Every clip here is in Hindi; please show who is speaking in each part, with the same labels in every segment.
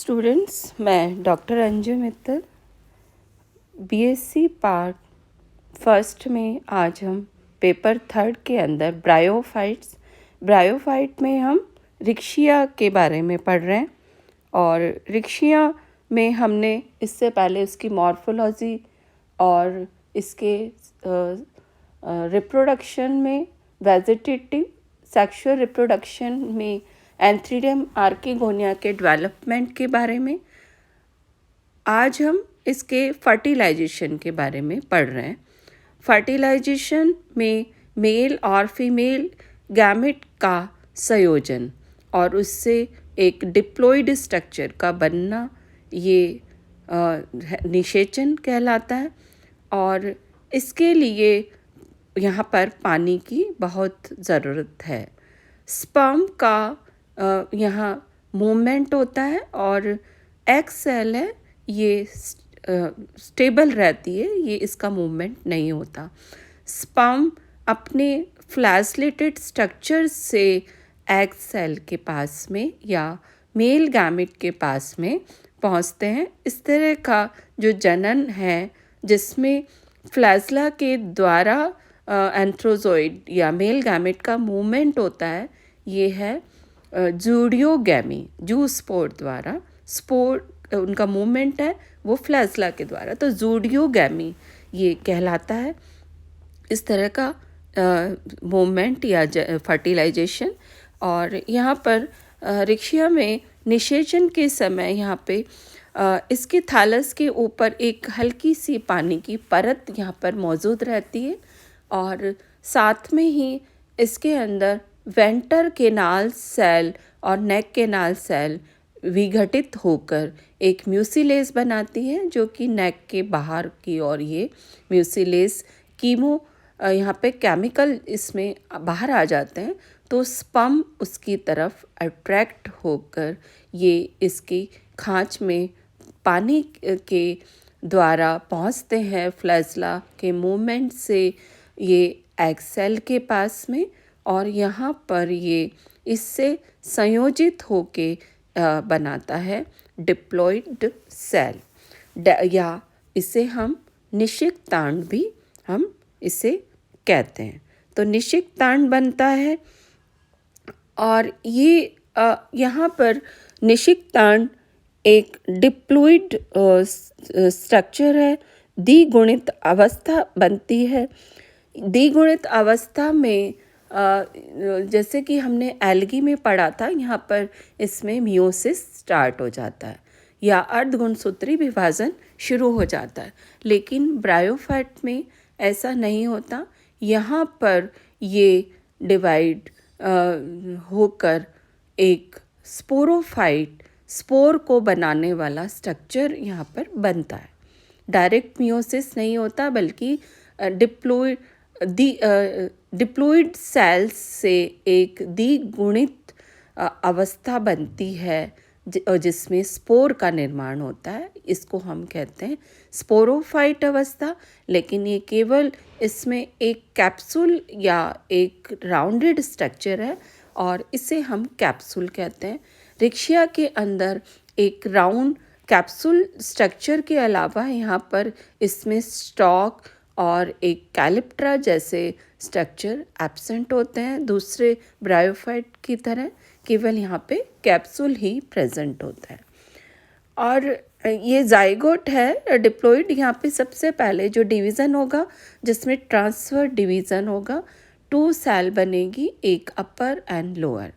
Speaker 1: स्टूडेंट्स, मैं doctor Anju Mittal BSc part first में आज हम पेपर थर्ड के अंदर ब्रायोफाइट में हम रिक्शिया के बारे में पढ़ रहे हैं। और रिक्शिया में हमने इससे पहले उसकी मॉर्फोलॉजी और इसके रिप्रोडक्शन में वेजिटेटिव सेक्सुअल रिप्रोडक्शन में एंथ्रीडियम आर्किगोनिया के डेवलपमेंट के बारे में, आज हम इसके फर्टिलाइजेशन के बारे में पढ़ रहे हैं। फर्टिलाइजेशन में मेल और फीमेल गैमेट का संयोजन और उससे एक डिप्लॉइड स्ट्रक्चर का बनना, ये निषेचन कहलाता है। और इसके लिए यहाँ पर पानी की बहुत ज़रूरत है। स्पर्म का यहाँ मूवमेंट होता है और एग सेल है, ये स्टेबल रहती है, ये इसका मूवमेंट नहीं होता। स्पर्म अपने फ्लैजलेटेड स्ट्रक्चर से एग सेल के पास में या मेल गैमेट के पास में पहुँचते हैं। इस तरह का जो जनन है जिसमें फ्लैजला के द्वारा एंथ्रोजोइड या मेल गैमेट का मूवमेंट होता है, ये है जूडियोगैमी। जू स्पोर द्वारा स्पोर उनका मूवमेंट है वो फ्लैजला के द्वारा, तो जूडियोगैमी ये कहलाता है। इस तरह का मूवमेंट या फर्टिलाइजेशन। और यहाँ पर रिक्शिया में निषेचन के समय यहाँ पे इसके थैलस के ऊपर एक हल्की सी पानी की परत यहाँ पर मौजूद रहती है और साथ में ही इसके अंदर वेंटर केनाल सेल और नेक केनाल सेल विघटित होकर एक म्यूसिलेज बनाती है, जो कि नेक के बाहर की ओर ये म्यूसिलेज कीमो यहाँ पे केमिकल इसमें बाहर आ जाते हैं, तो स्पर्म उसकी तरफ अट्रैक्ट होकर ये इसकी खांच में पानी के द्वारा पहुँचते हैं फ्लैजला के मूवमेंट से ये एग सेल के पास में, और यहाँ पर ये इससे संयोजित होके बनाता है डिप्लॉइड सेल, या इसे हम निषिक्तांड भी हम इसे कहते हैं। तो निषिक्तांड बनता है और ये यहाँ पर निषिक्तांड एक डिप्लॉइड स्ट्रक्चर है। द्विगुणित अवस्था बनती है। द्विगुणित अवस्था में जैसे कि हमने एल्गी में पढ़ा था, यहाँ पर इसमें मियोसिस स्टार्ट हो जाता है या अर्धगुणसूत्री विभाजन शुरू हो जाता है। लेकिन ब्रायोफाइट में ऐसा नहीं होता। यहाँ पर ये डिवाइड होकर एक स्पोरोफाइट, स्पोर को बनाने वाला स्ट्रक्चर यहाँ पर बनता है। डायरेक्ट मियोसिस नहीं होता, बल्कि डिप्लॉइड सेल्स से एक द्विगुणित अवस्था बनती है जिसमें स्पोर का निर्माण होता है। इसको हम कहते हैं स्पोरोफाइट अवस्था। लेकिन ये केवल इसमें एक कैप्सूल या एक राउंडेड स्ट्रक्चर है और इसे हम कैप्सूल कहते हैं। रिक्शिया के अंदर एक राउंड कैप्सूल स्ट्रक्चर के अलावा यहाँ पर इसमें स्टॉक और एक कैलिप्ट्रा जैसे स्ट्रक्चर एब्सेंट होते हैं। दूसरे ब्रायोफाइट की तरह केवल यहाँ पे कैप्सूल ही प्रेजेंट होता है। और ये जाइगोट है डिप्लॉइड। यहाँ पे सबसे पहले जो डिवीज़न होगा, जिसमें ट्रांसफर डिवीज़न होगा, 2 सेल बनेगी, एक अपर एंड लोअर।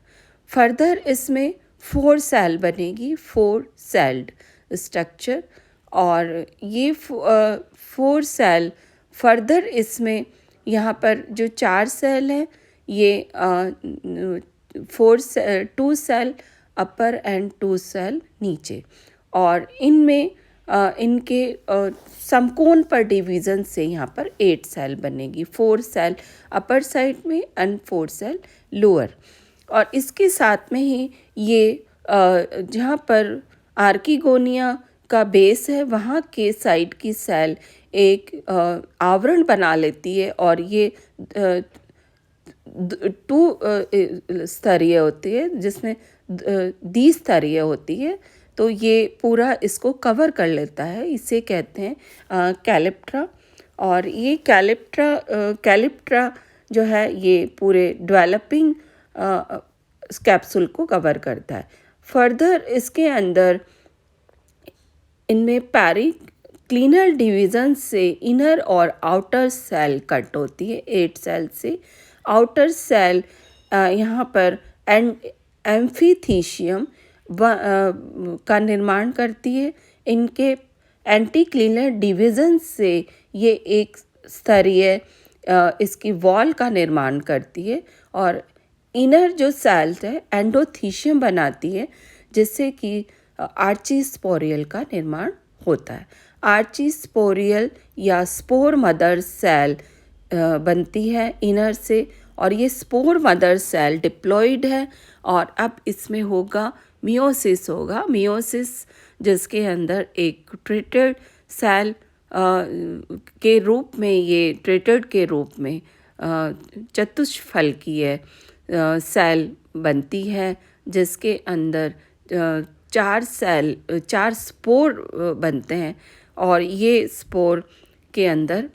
Speaker 1: फर्दर इसमें 4 सेल बनेगी, 4 सेल्ड स्ट्रक्चर। और ये 4 सेल फर्दर इसमें यहाँ पर जो 4 सेल हैं, ये 2 सेल अपर एंड 2 सेल नीचे, और इनमें इनके समकोण पर डिवीज़न से यहाँ पर 8 सेल बनेगी, 4 सेल अपर साइड में एंड 4 सेल लोअर। और इसके साथ में ही ये जहाँ पर आर्किगोनिया का बेस है, वहाँ के साइड की सेल एक आवरण बना लेती है और ये 2 स्तरीय होती है, जिसमें द्विस्तरीय होती है। तो ये पूरा इसको कवर कर लेता है, इसे कहते हैं कैलिप्ट्रा। और ये कैलिप्ट्रा जो है ये पूरे डेवलपिंग कैप्सूल को कवर करता है। फर्दर इसके अंदर इनमें क्लीनर डिवीज़न से इनर और आउटर सेल कट होती है 8 सेल से। आउटर सेल यहाँ पर एम्फीथीशियम का निर्माण करती है। इनके एंटी क्लीनर डिवीज़न से ये एक स्तरीय इसकी वॉल का निर्माण करती है और इनर जो सेल्स है एंडोथीशियम बनाती है, जिससे कि आर्चीस्पोरियल का निर्माण होता है। आर्चीस्पोरियल या स्पोर मदर सेल बनती है इनर से, और ये स्पोर मदर सेल डिप्लॉयड है। और अब इसमें होगा मियोसिस जिसके अंदर एक ट्रीटेड सेल के रूप में, ये ट्रीटेड के रूप में चतुष्फलकीय सेल बनती है, जिसके अंदर 4 स्पोर बनते हैं। और ये स्पोर के अंदर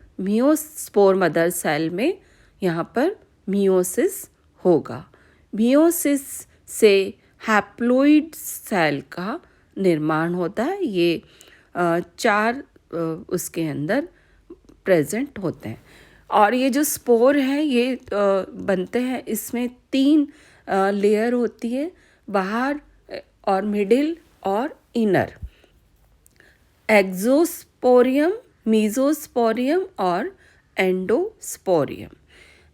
Speaker 1: स्पोर मदर सेल में यहाँ पर मियोसिस होगा। मियोसिस से हैप्लॉइड सेल का निर्माण होता है। ये 4 उसके अंदर प्रेजेंट होते हैं। और ये जो स्पोर है ये बनते हैं, इसमें 3 लेयर होती है, बाहर और मिडिल और इनर। एक्सोस्पोरियम, मीजोस्पोरियम और एंडोस्पोरियम,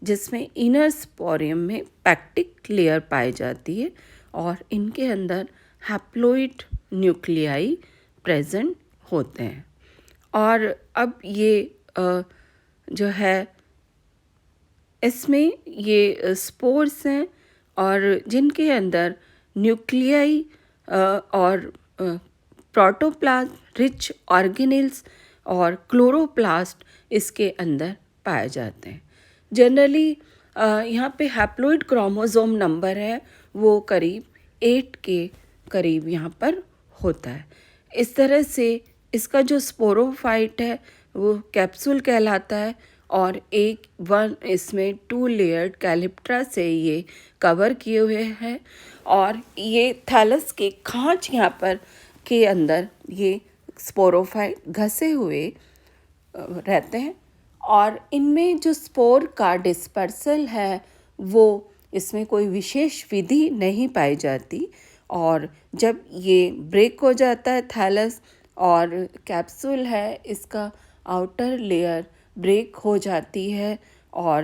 Speaker 1: जिसमें इनर स्पोरियम में पैक्टिक लेयर पाई जाती है और इनके अंदर हैप्लॉइड न्यूक्लियाई प्रेजेंट होते हैं। और अब ये जो है इसमें ये स्पोर्स हैं और जिनके अंदर न्यूक्लियाई और प्रोटोप्लाज्म, रिच ऑर्गेनेल्स और क्लोरोप्लास्ट इसके अंदर पाए जाते हैं। जनरली यहाँ पे हैप्लॉइड क्रोमोसोम नंबर है वो करीब 8 के करीब यहाँ पर होता है। इस तरह से इसका जो स्पोरोफाइट है वो कैप्सूल कहलाता है और इसमें 2 लेयर्ड कैलिप्ट्रा से ये कवर किए हुए हैं। और ये थैलस के खांच यहाँ पर के अंदर ये स्पोरोफाइट घसे हुए रहते हैं। और इनमें जो स्पोर का डिस्पर्सल है वो इसमें कोई विशेष विधि नहीं पाई जाती। और जब ये ब्रेक हो जाता है थैलस और कैप्सूल है, इसका आउटर लेयर ब्रेक हो जाती है और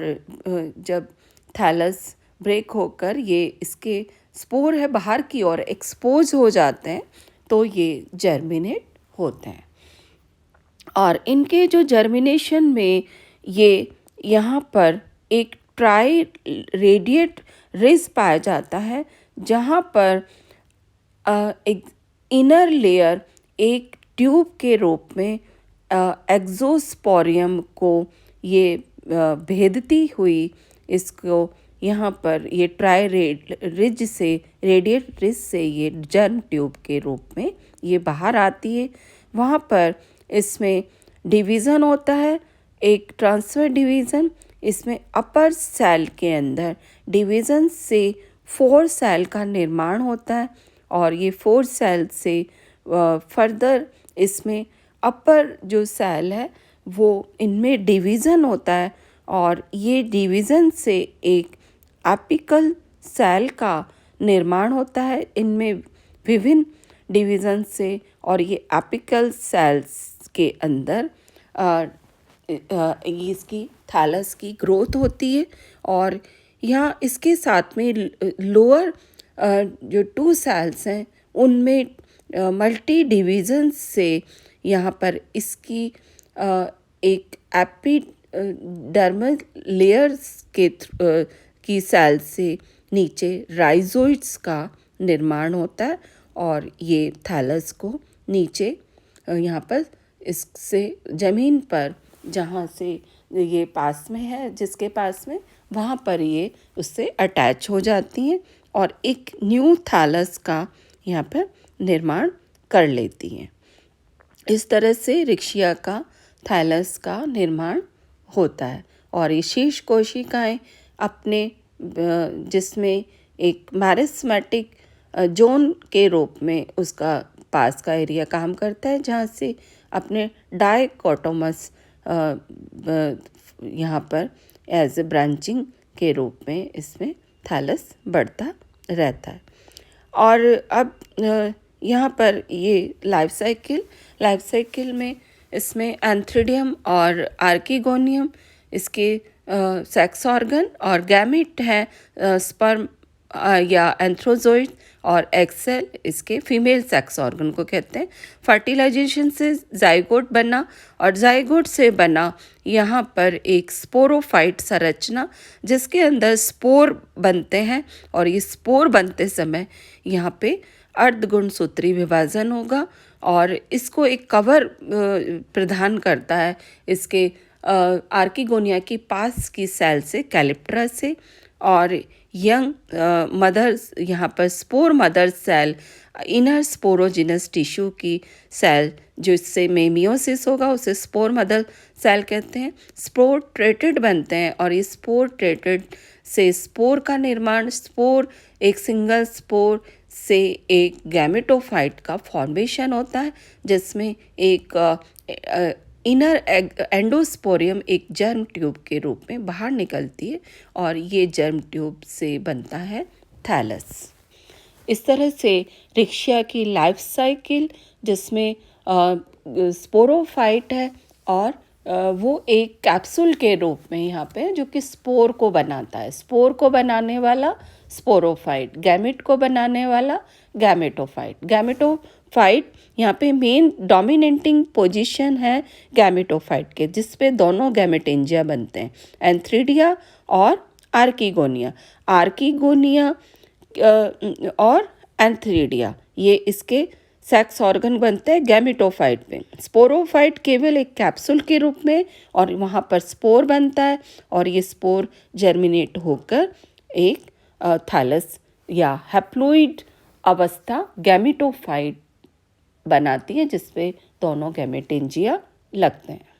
Speaker 1: जब थैलस ब्रेक होकर ये इसके स्पोर है बाहर की ओर एक्सपोज हो जाते हैं तो ये जर्मिनेट होते हैं। और इनके जो जर्मिनेशन में ये यहाँ पर एक ट्राई रेडिएट रिज पाया जाता है, जहाँ पर एक इनर लेयर एक ट्यूब के रूप में एक्सोस्पोरियम को ये भेदती हुई इसको यहाँ पर ये रेडिएट रिज से ये जर्म ट्यूब के रूप में ये बाहर आती है। वहाँ पर इसमें डिवीज़न होता है, एक ट्रांसफर डिवीज़न। इसमें अपर सेल के अंदर डिवीज़न से 4 सेल का निर्माण होता है और ये 4 सेल से फर्दर इसमें अपर जो सेल है वो इनमें डिवीज़न होता है और ये डिवीज़न से एक एपिकल सेल का निर्माण होता है। इनमें विभिन्न डिवीज़न से और ये एपिकल सेल्स के अंदर इसकी थैलस की ग्रोथ होती है। और यहाँ इसके साथ में लोअर जो 2 सेल्स हैं उनमें मल्टी डिवीज़न से यहाँ पर इसकी एक एपिडर्मल लेयर्स की सेल से नीचे राइजोइड्स का निर्माण होता है और ये थैलस को नीचे यहाँ पर इससे ज़मीन पर जहाँ से ये पास में है, जिसके पास में, वहाँ पर ये उससे अटैच हो जाती हैं और एक न्यू थैलस का यहाँ पर निर्माण कर लेती हैं। इस तरह से रिक्शिया का थैलस का निर्माण होता है और ये शीर्ष कोशिकाएं अपने जिसमें एक मैरिस्मेटिक जोन के रूप में उसका पास का एरिया काम करता है, जहाँ से अपने डाइकोटोमस यहाँ पर एज ए ब्रांचिंग के रूप में इसमें थैलस बढ़ता रहता है। और अब यहाँ पर ये लाइफ साइकिल में इसमें एंथ्रीडियम और आर्कीगोनियम इसके सेक्स ऑर्गन और गैमेट है स्पर्म या एंथ्रोजोइड और एक्सेल इसके फीमेल सेक्स ऑर्गन को कहते हैं। फर्टिलाइजेशन से जाइगोट बना और जाइगोट से बना यहाँ पर एक स्पोरोफाइट संरचना जिसके अंदर स्पोर बनते हैं और ये स्पोर बनते समय यहाँ पे अर्धगुणसूत्री विभाजन होगा और इसको एक कवर प्रदान करता है इसके आर्कीगोनिया की पास की सेल से, कैलिप्ट्रा से। और यंग मदर्स यहाँ पर spore mother cell inner sporogenous tissue की सेल जो इससे मेमियोसिस होगा उसे स्पोर मदर सेल कहते हैं। स्पोर ट्रेटेड बनते हैं और ये स्पोर ट्रेटेड से स्पोर का निर्माण, स्पोर एक सिंगल स्पोर से एक गैमेटोफाइट का फॉर्मेशन होता है जिसमें एक इनर एंडोस्पोरियम एक जर्म ट्यूब के रूप में बाहर निकलती है और ये जर्म ट्यूब से बनता है थैलस। इस तरह से रिक्शिया की लाइफ साइकिल जिसमें स्पोरोफाइट है और वो एक कैप्सूल के रूप में यहाँ पे जो कि स्पोर को बनाता है, स्पोर को बनाने वाला स्पोरोफाइट, गैमेट को बनाने वाला गैमेटोफाइट यहाँ पे मेन डोमिनेटिंग पोजीशन है गैमेटोफाइट के, जिस पे दोनों गैमेटेंजिया बनते हैं, एंथ्रीडिया और आर्कीगोनिया और एंथ्रीडिया, ये इसके सेक्स ऑर्गन बनते हैं गैमेटोफाइट में। स्पोरोफाइट केवल एक कैप्सूल के रूप में और वहाँ पर स्पोर बनता है और ये स्पोर जर्मिनेट होकर एक थैलस या हैप्लोइड अवस्था गैमेटोफाइट बनाती है जिसपे दोनों गैमेटेंजिया लगते हैं।